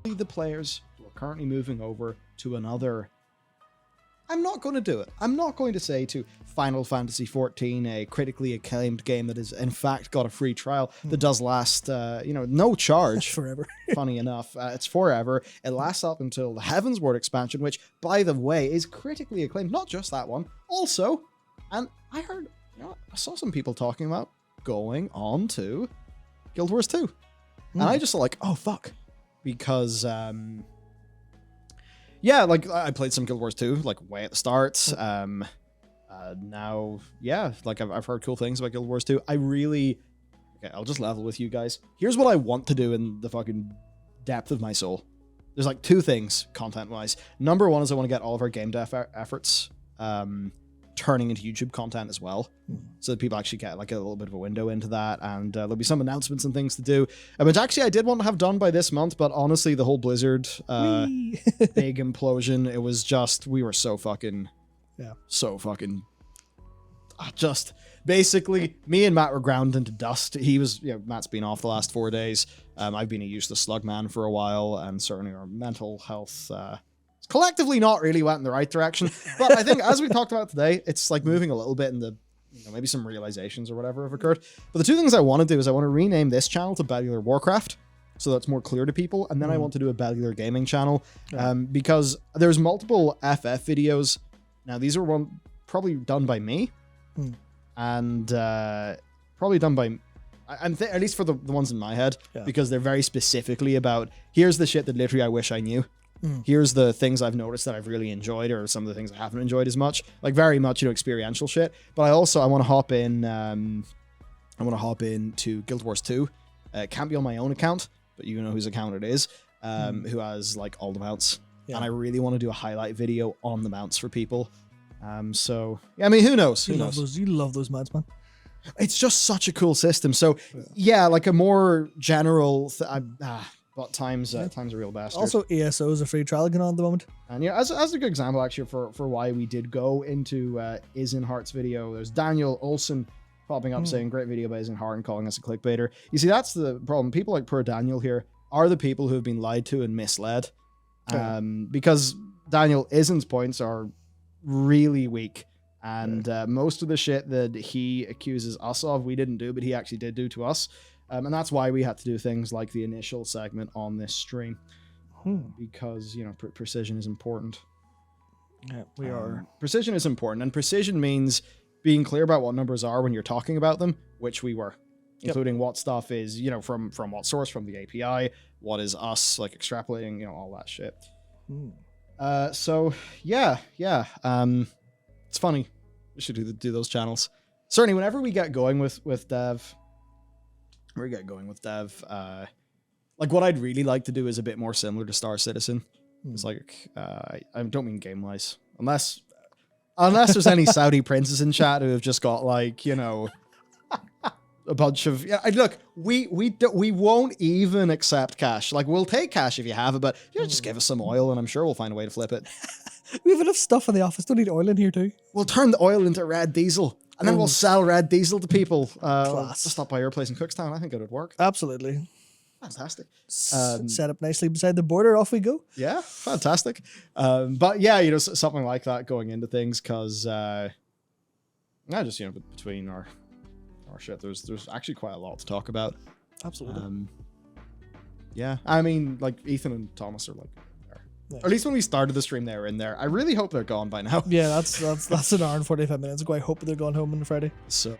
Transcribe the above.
the players who are currently moving over to another. I'm not going to do it. I'm not going to say to Final Fantasy XIV, a critically acclaimed game that has in fact got a free trial that does last, no charge. Forever. Funny enough, it's forever. It lasts up until the Heavensward expansion, which, by the way, is critically acclaimed. Not just that one. Also, and I heard, I saw some people talking about going on to Guild Wars 2. And I just like, oh, fuck. Because, yeah, like, I played some Guild Wars 2, like, way at the start. Now, yeah, like, I've heard cool things about Guild Wars 2. Okay, I'll just level with you guys. Here's what I want to do in the fucking depth of my soul. There's, like, two things, content-wise. Number one is I want to get all of our game dev efforts turning into YouTube content as well, so that people actually get, like, a little bit of a window into that, and there'll be some announcements and things to do, which actually I did want to have done by this month, but honestly, the whole Blizzard big implosion, it was just, we were so fucking just basically me and Matt were ground into dust. He was, Matt's been off the last 4 days. I've been a useless slug man for a while, and certainly our mental health collectively not really went in the right direction. But I think, as we talked about today, it's like moving a little bit in the, maybe some realizations or whatever have occurred. But the two things I want to do is I want to rename this channel to Bellular Warcraft, so that's more clear to people. And then I want to do a Bellular gaming channel, because there's multiple FF videos. Now, these are probably done by me, and probably done by, at least for the ones in my head, because they're very specifically about, here's the shit that literally I wish I knew. Here's the things I've noticed that I've really enjoyed, or some of the things I haven't enjoyed as much, like very much, experiential shit. But I want to hop in, to Guild Wars 2. It can't be on my own account, but you know whose account it is, who has like all the mounts. And I really want to do a highlight video on the mounts for people. So yeah, I mean, who knows? You love those mounts, man. It's just such a cool system. So yeah, like a more general, but time's a real bastard. Also, ESO is a free trial going on at the moment. And yeah, as a good example actually for why we did go into Isin Hart's video, there's Daniel Olsen popping up saying great video by Isin Hart and calling us a clickbaiter. You see, that's the problem. People like poor Daniel here are the people who have been lied to and misled. Because Daniel Isin's points are really weak. And most of the shit that he accuses us of, we didn't do, but he actually did do to us. And that's why we had to do things like the initial segment on this stream, because, precision is important. Yeah, precision is important, and precision means being clear about what numbers are when you're talking about them, which we were, including what stuff is, from what source, from the API, what is us, like extrapolating, all that shit. So yeah. It's funny. We should do those channels. Certainly, whenever we get going with dev. Like what I'd really like to do is a bit more similar to Star Citizen. It's like, I don't mean game-wise, unless there's any Saudi princes in chat who have just got like, a bunch of, look, we won't even accept cash. Like, we'll take cash if you have it, but just give us some oil and I'm sure we'll find a way to flip it. We have enough stuff in the office. Don't need oil in here too. We'll turn the oil into red diesel. And then we'll sell red diesel to people. Class. Just stop by your place in Cookstown. I think it would work. Absolutely. Fantastic. Set up nicely beside the border. Off we go. Yeah, fantastic. But yeah, something like that going into things, because just between our shit, there's actually quite a lot to talk about. Absolutely. Yeah, I mean, like Ethan and Thomas are like. Nice. Or at least when we started the stream, they were in there. I really hope they're gone by now. Yeah, that's an hour and 45 minutes ago. I hope they're going home on Friday. So.